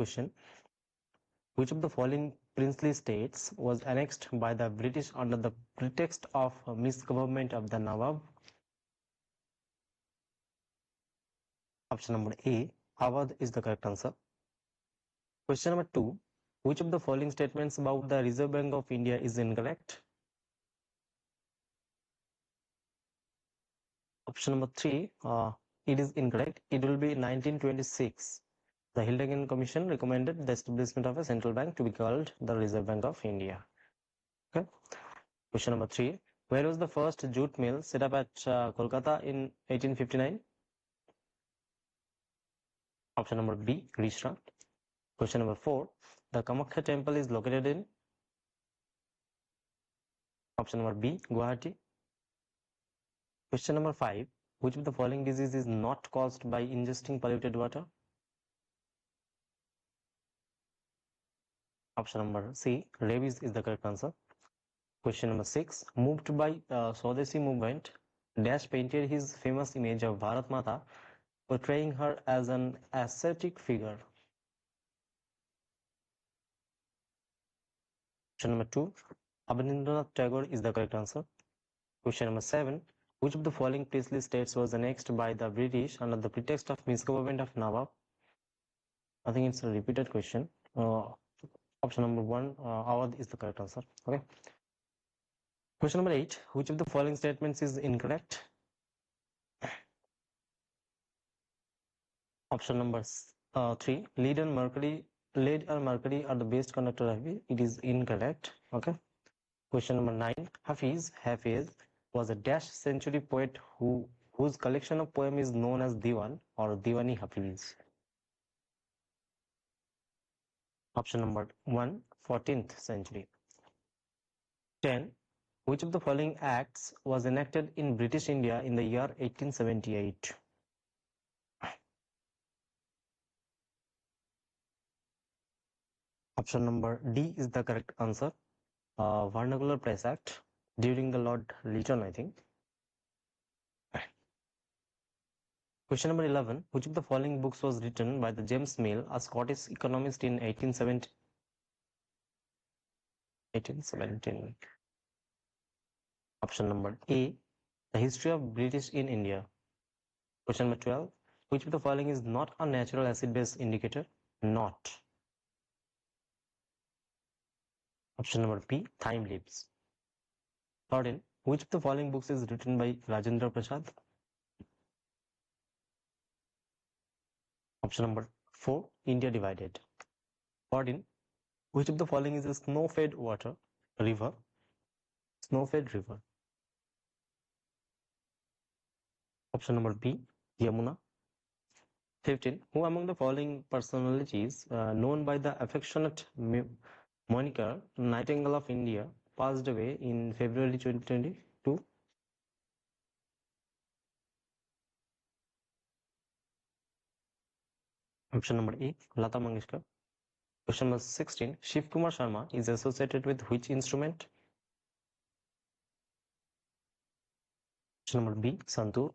Question. Which of the following princely states was annexed by the British under the pretext of misgovernment of the Nawab? Option number A, Awadh is the correct answer. Question number 2. Which of the following statements about the Reserve Bank of India is incorrect? Option number 3, it is incorrect. It will be 1926. The Hildegen Commission recommended the establishment of a central bank to be called the Reserve Bank of India. Okay. Question number 3. Where was the first jute mill set up at Kolkata in 1859? Option number B, Rishra. Question number 4. The Kamakhya temple is located in? Option number B, Guwahati. Question number 5. Which of the following disease is not caused by ingesting polluted water? Option number C, rabies is the correct answer. Question number 6. Moved by Swadeshi movement, Dash painted his famous image of Bharat Mata, portraying her as an ascetic figure. Question number 2. Abanindranath Tagore is the correct answer. Question number 7. Which of the following princely states was annexed by the British under the pretext of misgovernment of Nawab? I think it's a repeated question. Option number 1, Awadh is the correct answer. Okay. Question number 8. Which of the following statements is incorrect? Option number 3. Lead and mercury are the best conductor of it. It is incorrect. Okay. Question number 9. Hafiz was a dash century poet whose collection of poem is known as Diwan or Diwani Hafiz. Option number 1, 14th century. 10. Which of the following acts was enacted in British India in the year 1878? Option number D is the correct answer. Vernacular Press Act during the Lord Lytton, I think. Question number 11. Which of the following books was written by the James Mill, a Scottish economist in 1817? Option number A, The History of British in India. Question number 12. Which of the following is not a natural acid-base indicator? Not. Option number B, Thyme leaves. 13. Which of the following books is written by Rajendra Prasad? Option number 4, India Divided. 14. Which of the following is a snow-fed river? Snow-fed river. Option number B, Yamuna. 15. Who among the following personalities known by the affectionate moniker Nightingale of India passed away in February 2022? Option number A, Lata Mangeshkar. Question number 16. Shiv Kumar Sharma is associated with which instrument? Option number B, Santoor.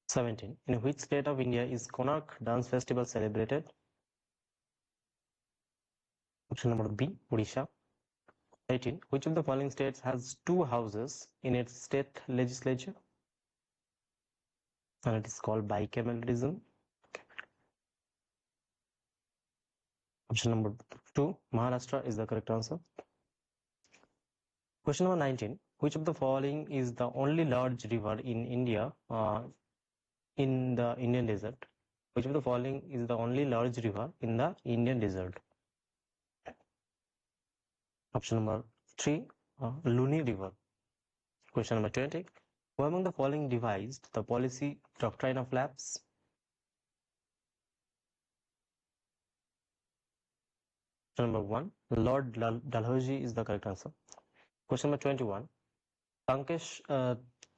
17. In which state of India is Konark Dance Festival celebrated? Option number B, Odisha. 18. Which of the following states has 2 houses in its state legislature? And it is called bicameralism. Option number 2, Maharashtra is the correct answer. Question number 19. Which of the following is the only large river in India in the Indian desert? Which of the following is the only large river in the Indian desert? Option number 3, Luni River. Question number 20. Who among the following devised the policy doctrine of lapse? Question number 1, Lord Dalhousie is the correct answer. Question number 21.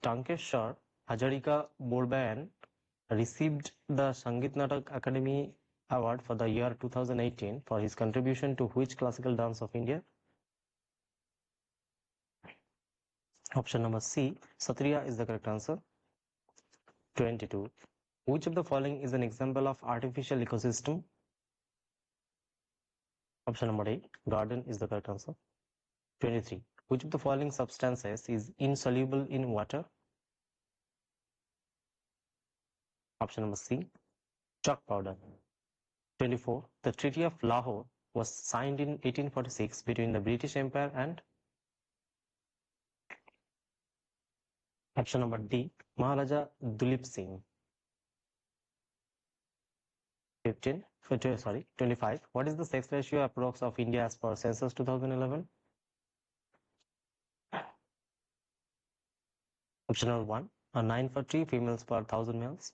Tankeshwar Hazarika Borbayan received the Sangeet Natak Academy Award for the year 2018 for his contribution to which classical dance of India? Option number C, Satriya is the correct answer. 22. Which of the following is an example of artificial ecosystem? Option number A, garden is the correct answer. 23. Which of the following substances is insoluble in water? Option number C, chalk powder. 24. The Treaty of Lahore was signed in 1846 between the British Empire and option number D, Maharaja Dulip Singh. 25. What is the sex ratio approx of India as per census 2011? Option number 1, 9 for 3 females per 1000 males.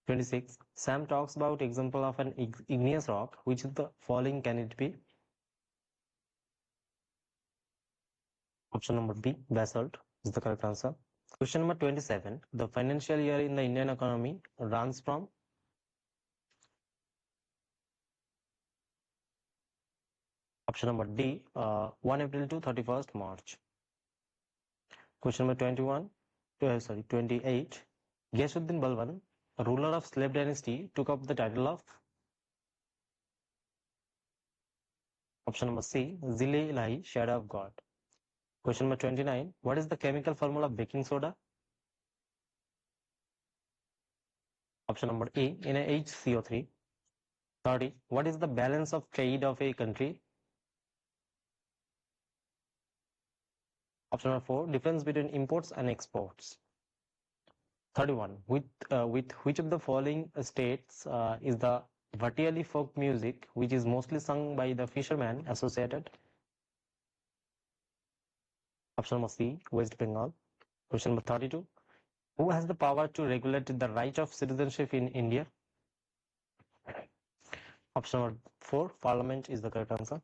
26. Sam talks about example of an igneous rock. Which of the following can it be? Option number B, basalt is the correct answer. Question number 27. The financial year in the Indian economy runs from option number D, 1 April to 31st March. Question number 28. Ghiyasuddin Balban, a ruler of slave dynasty, took up the title of option number C, Zile Ilahi, shadow of God. Question number 29. What is the chemical formula of baking soda? Option number A, NaHCO3. 30. What is the balance of trade of a country? Option number 4, difference between imports and exports. 31. With which of the following states is the Bhattiali folk music, which is mostly sung by the fishermen, associated? Option number C, West Bengal. Question number 32. Who has the power to regulate the right of citizenship in India? Option number 4, Parliament is the correct answer.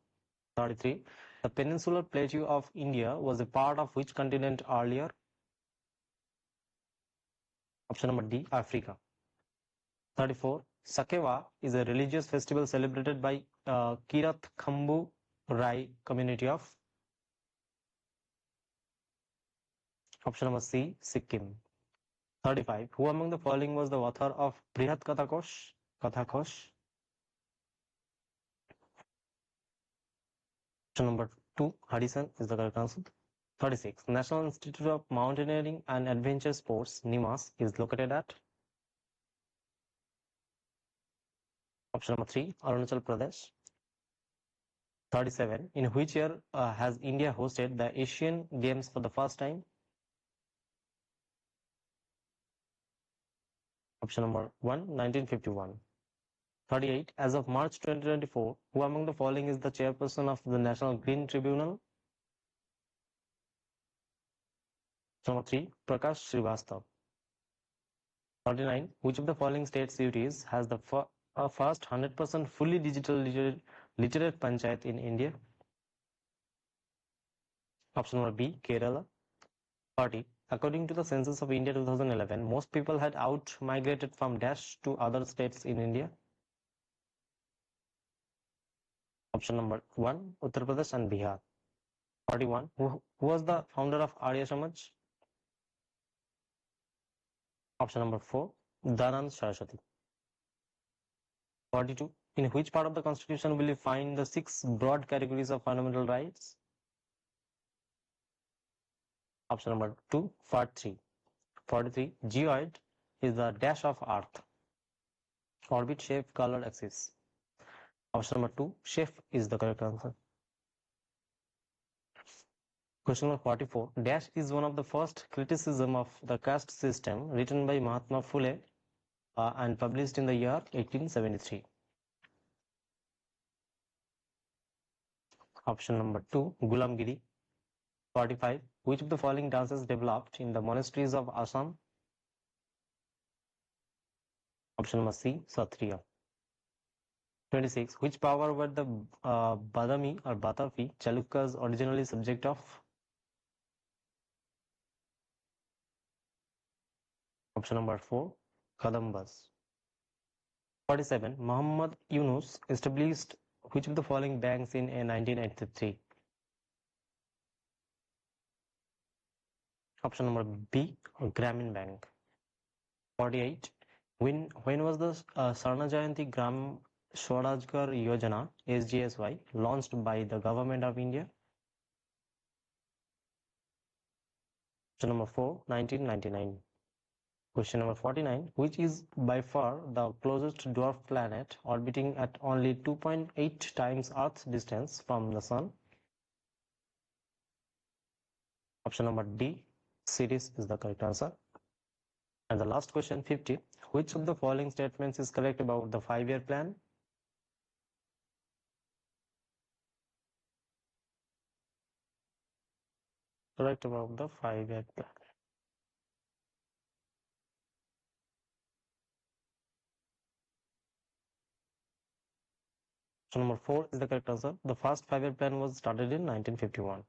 33. The peninsular plateau of India was a part of which continent earlier? Option number D, Africa. 34. Sakeva is a religious festival celebrated by Kirat Khambu Rai community of option number C, Sikkim. 35. Who among the following was the author of Brihat Kathakosh? Option number 2, Hudson is the correct answer. 36. National Institute of Mountaineering and Adventure Sports, NIMAS, is located at option number 3, Arunachal Pradesh. 37. In which year has India hosted the Asian Games for the first time? Option number 1, 1951. 38. As of March 2024, who among the following is the chairperson of the National Green Tribunal? Number 3, Prakash Srivastav. 39. Which of the following state cities has the first 100% fully digital literate panchayat in India? Option number B, Kerala. 40. According to the census of India 2011, most people had out-migrated from dash to other states in India. Option number 1, Uttar Pradesh and Bihar. 41. Who was the founder of Arya Samaj? Option number 4, Dayanand Saraswati. 42. In which part of the Constitution will you find the 6 broad categories of fundamental rights? Option number 2, Part 3. 43. Geoid is the dash of Earth. Orbit, shape, color, axis. Option number 2, shape is the correct answer. Question number 44. Dash is one of the first criticism of the caste system written by Mahatma Phule and published in the year 1873. Option number 2, Gulamgiri. 45. Which of the following dances developed in the monasteries of Assam? Option number C, Satriya. 26. Which power were the Badami or Batafi Chalukyas originally subject of? Option number 4, Kadambas. 47. Muhammad Yunus established which of the following banks in 1983? Option number B, Grameen Bank. 48. When was the Sarna Jayanti Gram Swarajgar Yojana SGSY launched by the Government of India? Question number 4, 1999. Question number 49. Which is by far the closest dwarf planet orbiting at only 2.8 times Earth's distance from the Sun? Option number D, Ceres is the correct answer. And the last question, 50. Which of the following statements is correct about the 5-year plan? Correct about the 5-year plan. Option number 4 is the correct answer. The first 5-year plan was started in 1951.